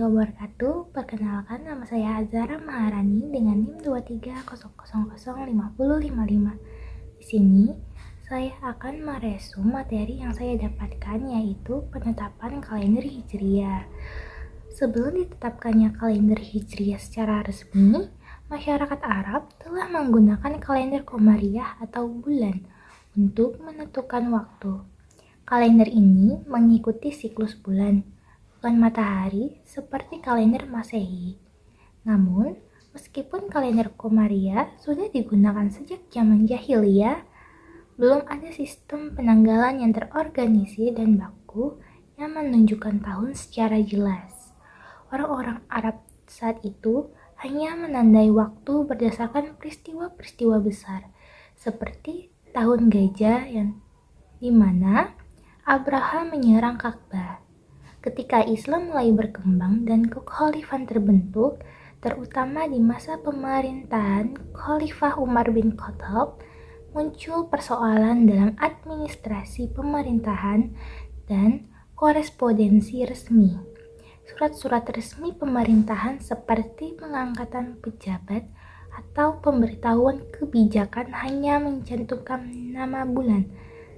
wabarakatuh. Perkenalkan, nama saya Azhara Maharani dengan NIM 2300005055. Di sini, saya akan meresum materi yang saya dapatkan, yaitu penetapan kalender Hijriah. Sebelum ditetapkannya kalender Hijriah secara resmi, masyarakat Arab telah menggunakan kalender Qamariyah atau bulan untuk menentukan waktu. Kalender ini mengikuti siklus bulan, bukan matahari seperti kalender Masehi. Namun, meskipun kalender Qamariyah sudah digunakan sejak zaman jahiliyah, belum ada sistem penanggalan yang terorganisir dan baku yang menunjukkan tahun secara jelas. Orang-orang Arab saat itu hanya menandai waktu berdasarkan peristiwa-peristiwa besar, seperti tahun gajah yang dimana Abraham menyerang Ka'bah. Ketika Islam mulai berkembang dan kekhalifan terbentuk, terutama di masa pemerintahan Khalifah Umar bin Khattab, muncul persoalan dalam administrasi pemerintahan dan korespondensi resmi. Surat-surat resmi pemerintahan seperti pengangkatan pejabat atau pemberitahuan kebijakan hanya mencantumkan nama bulan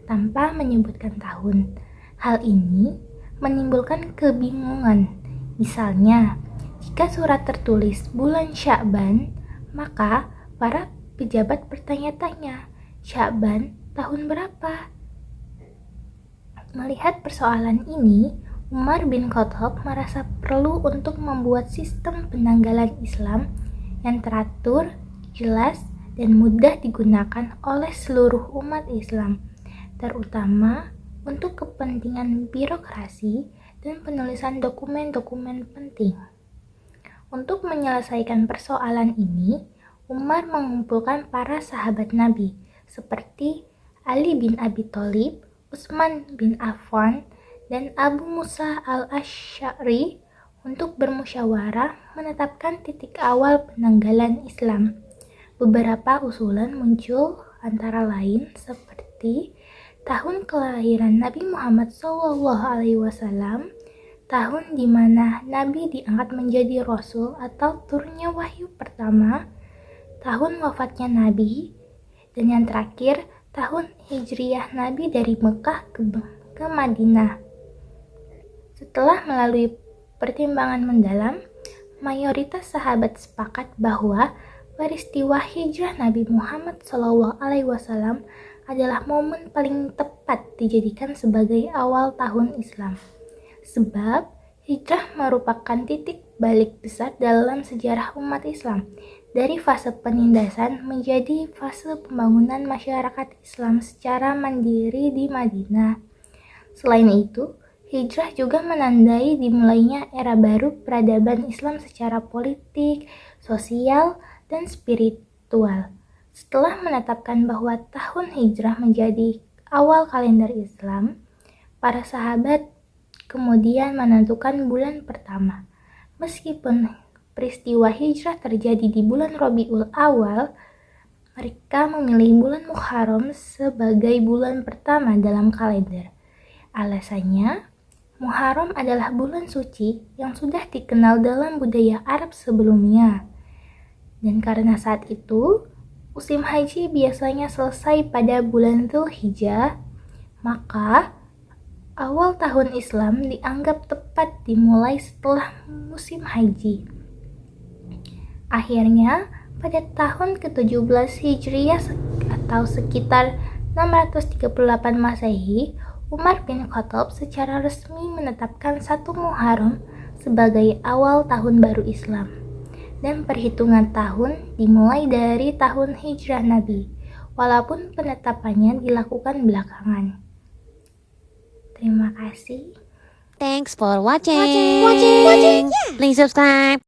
tanpa menyebutkan tahun. Hal ini menimbulkan kebingungan. Misalnya, jika surat tertulis bulan Sya'ban, maka para pejabat bertanya-tanya, Sya'ban tahun berapa? Melihat persoalan ini, Umar bin Khattab merasa perlu untuk membuat sistem penanggalan Islam yang teratur, jelas, dan mudah digunakan oleh seluruh umat Islam, terutama untuk kepentingan birokrasi dan penulisan dokumen-dokumen penting. Untuk menyelesaikan persoalan ini, Umar mengumpulkan para sahabat Nabi seperti Ali bin Abi Thalib, Utsman bin Affan, dan Abu Musa al-Asy'ari untuk bermusyawarah menetapkan titik awal penanggalan Islam. Beberapa usulan muncul antara lain seperti tahun kelahiran Nabi Muhammad SAW, tahun di mana Nabi diangkat menjadi Rasul atau turunnya wahyu pertama, tahun wafatnya Nabi, dan yang terakhir, tahun Hijriah Nabi dari Mekah ke Madinah. Setelah melalui pertimbangan mendalam, mayoritas sahabat sepakat bahwa peristiwa hijrah Nabi Muhammad SAW adalah momen paling tepat dijadikan sebagai awal tahun Islam. Sebab hijrah merupakan titik balik besar dalam sejarah umat Islam, dari fase penindasan menjadi fase pembangunan masyarakat Islam secara mandiri di Madinah. Selain itu, hijrah juga menandai dimulainya era baru peradaban Islam secara politik, sosial, dan spiritual. Setelah menetapkan bahwa tahun hijrah menjadi awal kalender Islam, para sahabat kemudian menentukan bulan pertama. Meskipun peristiwa hijrah terjadi di bulan Rabiul Awal, mereka memilih bulan Muharram sebagai bulan pertama dalam kalender. Alasannya, Muharram adalah bulan suci yang sudah dikenal dalam budaya Arab sebelumnya. Dan karena saat itu, musim haji biasanya selesai pada bulan Dzulhijjah, maka awal tahun Islam dianggap tepat dimulai setelah musim haji. Akhirnya, pada tahun ke-17 Hijriah atau sekitar 638 Masehi, Umar bin Khattab secara resmi menetapkan 1 Muharram sebagai awal tahun baru Islam. Dan perhitungan tahun dimulai dari tahun hijrah Nabi, walaupun penetapannya dilakukan belakangan. Terima kasih. Thanks for watching. Please subscribe.